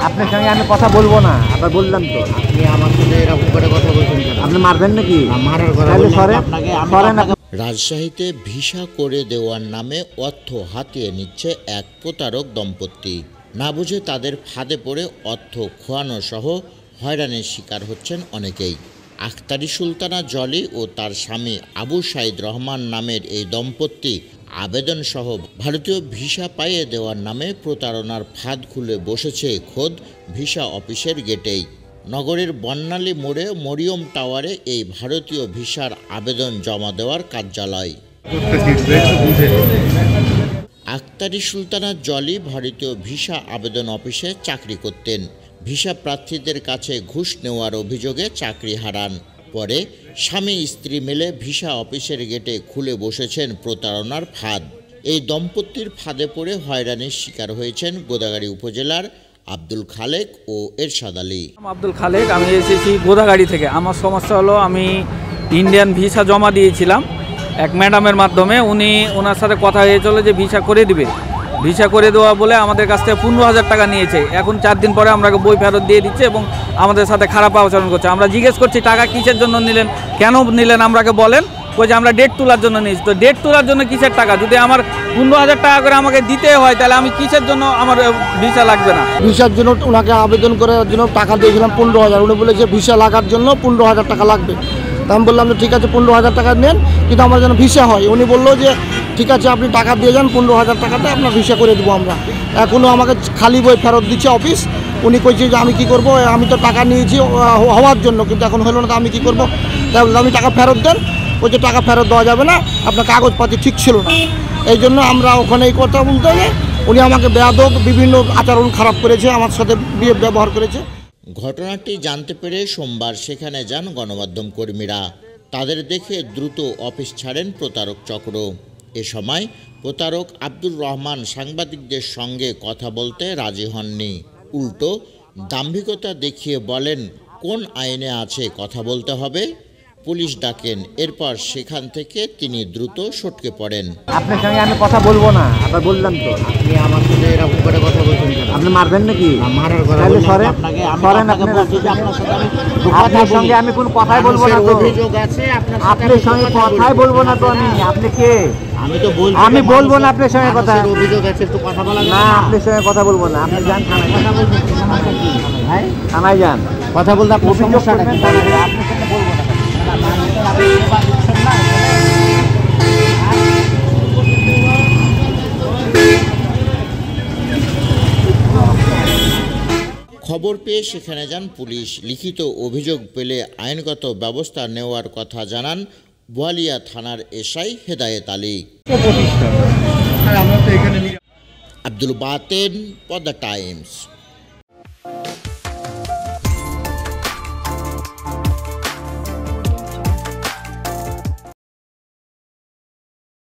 আপনার সঙ্গে আমি কথা বলবো না, আবার বললাম তো। আপনি আমার সাথে এরকম করে কথা বলছেন কেন? আপনি মারবেন নাকি? মারার কথা তাহলে বললাম সরেন, আপনাকে। সরেন। রাজশাহীতে ভিসা করে দেওয়ার নামে অর্থ হাতিয়ে নিচ্ছে এক প্রতারক দম্পতি। না বুঝে তাদের ফাঁদে পড়ে অর্থ খোয়ানো সহ হয়রানির শিকার হচ্ছেন অনেকেই। আখতারি সুলতানা জলি ও তার স্বামী আবু সাইদ রহমান নামের এই দম্পতি আবেদন সহ ভারতীয় ভিসা পাইয়ে দেওয়ার নামে প্রতারণার ফাঁদ খুলে বসেছে খোদ ভিসা অফিসের গেটেই। নগরের বন্যালী মোড়ে মরিয়ম টাওয়ারে এই ভারতীয় ভিসার আবেদন জমা দেওয়ার কার্যালয়। আখতারি সুলতানা জলি ভারতীয় ভিসা আবেদন অফিসে চাকরি করতেন। ভিসা প্রার্থীদের কাছে ঘুষ নেওয়ার অভিযোগে চাকরি হারান। পরে স্বামী স্ত্রী মিলে ভিসা অফিসের গেটে খুলে বসেছেন প্রতারণার ফাঁদ। এই দম্পতির ফাঁদে পড়ে হয়রানির শিকার হয়েছেন গোদাগাড়ী উপজেলার আব্দুল খালেক ও এরশাদ আলী। আব্দুল খালেক, আমি এসেছি গোদাগাড়ি থেকে। আমার সমস্যা হলো, আমি ইন্ডিয়ান ভিসা জমা দিয়েছিলাম এক ম্যাডামের মাধ্যমে। ওনার সাথে কথা হয়েছিল যে ভিসা করে দিবে। ভিসা করে দেওয়া বলে আমাদের কাছ থেকে 15,000 টাকা নিয়েছে। এখন 4 দিন পরে আমরা বই ফেরত দিয়ে দিচ্ছে এবং আমাদের সাথে খারাপ আচরণ করছে। আমরা জিজ্ঞেস করছি টাকা কিসের জন্য নিলেন, কেন নিলেন, আমরাকে বলেন। যে আমরা ডেট তোলার জন্য নিয়েছি। তো ডেট তোলার জন্য কিসের টাকা? যদি আমার 15,000 টাকা করে আমাকে দিতে হয়, তাহলে আমি কিসের জন্য আমার ভিসা লাগবে না? ভিসার জন্য ওনাকে আবেদন করার জন্য টাকা দিয়েছিলাম 15,000। উনি বলেছে ভিসা লাগার জন্য 15,000 টাকা লাগবে। তা আমি বললাম যে ঠিক আছে 15,000 টাকা নেন, কিন্তু আমার যেন ভিসা হয়। উনি বললো যে ঠিক আছে আপনি টাকা দিয়ে যান, 15,000 টাকাতে আপনার ভিসা করে দেবো আমরা। এখনও আমাকে খালি বই ফেরত দিচ্ছে অফিস। উনি কইছে যে আমি কি করব, আমি তো টাকা নিয়েছি হওয়ার জন্য, কিন্তু এখন হলো না, তো আমি কি করব? তাই বললাম আমি টাকা ফেরত দেন। ওই যে টাকা ফেরত দেওয়া যাবে না, আপনার কাগজপাতি ঠিক ছিল না। এই জন্য আমরা ওখানে এই কথা বলতে গেলে উনি আমাকে বেয়াদব বিভিন্ন আচরণ খারাপ করেছে, আমার সাথে ব্যবহার করেছে। ঘটনাটি জানতে পেরে সোমবার সেখানে যান গণমাধ্যম কর্মীরা। তাদের দেখে দ্রুত অফিস ছাড়েন প্রতারক চক্র। এ সময় প্রতারক আব্দুর রহমান সাংবাদিকদের সঙ্গে কথা বলতে রাজি হননি। উল্টো দাম্ভিকতা দেখিয়ে বলেন কোন আইনে আছে কথা বলতে হবে। পুলিশ ডাকেন। এরপর সেখান থেকে তিনি দ্রুত সটকে পড়েন। আপনার সঙ্গে আমি কথা বলবো না, আবার বললাম তো। আপনি আমার সাথে এরকম করে কথা বলছেন কেন? আপনি মারবেন নাকি? মারার কথা তাহলে বললাম সরেন, আপনাকে। সরেন। আপনাকে বলছি যে আপনার সাথে আমি আপনার সঙ্গে আমি কোনো কথাই বলবো না তো। অভিযোগ আছে আপনার সাথে। আপনার সঙ্গে কথাই বলবো না তো আমি। আপনি কে? আমি তো বলছি আমি বলবো না আপনার সঙ্গে কথা। অভিযোগ আছে, একটু কথা বলা না, আপনার সঙ্গে কথা বলবো না। আপনি যান থানায়। কথা বলতে সমস্যা কি ভাই? থানায় যান, কথা বলতে আপনার অভিযোগ সমস্যাটা করবেন কি? থানায়। আপনার সাথে বলবো না। আপনি সেবা দিচ্ছেন না। খবর পেয়ে সেখানে যান পুলিশ। লিখিত অভিযোগ পেলে আইনগত ব্যবস্থা নেওয়ার কথা জানান বোয়ালিয়া থানার এসআই হেদায়েত আলী। আব্দুল বাতেন, পদ্মা টাইমস।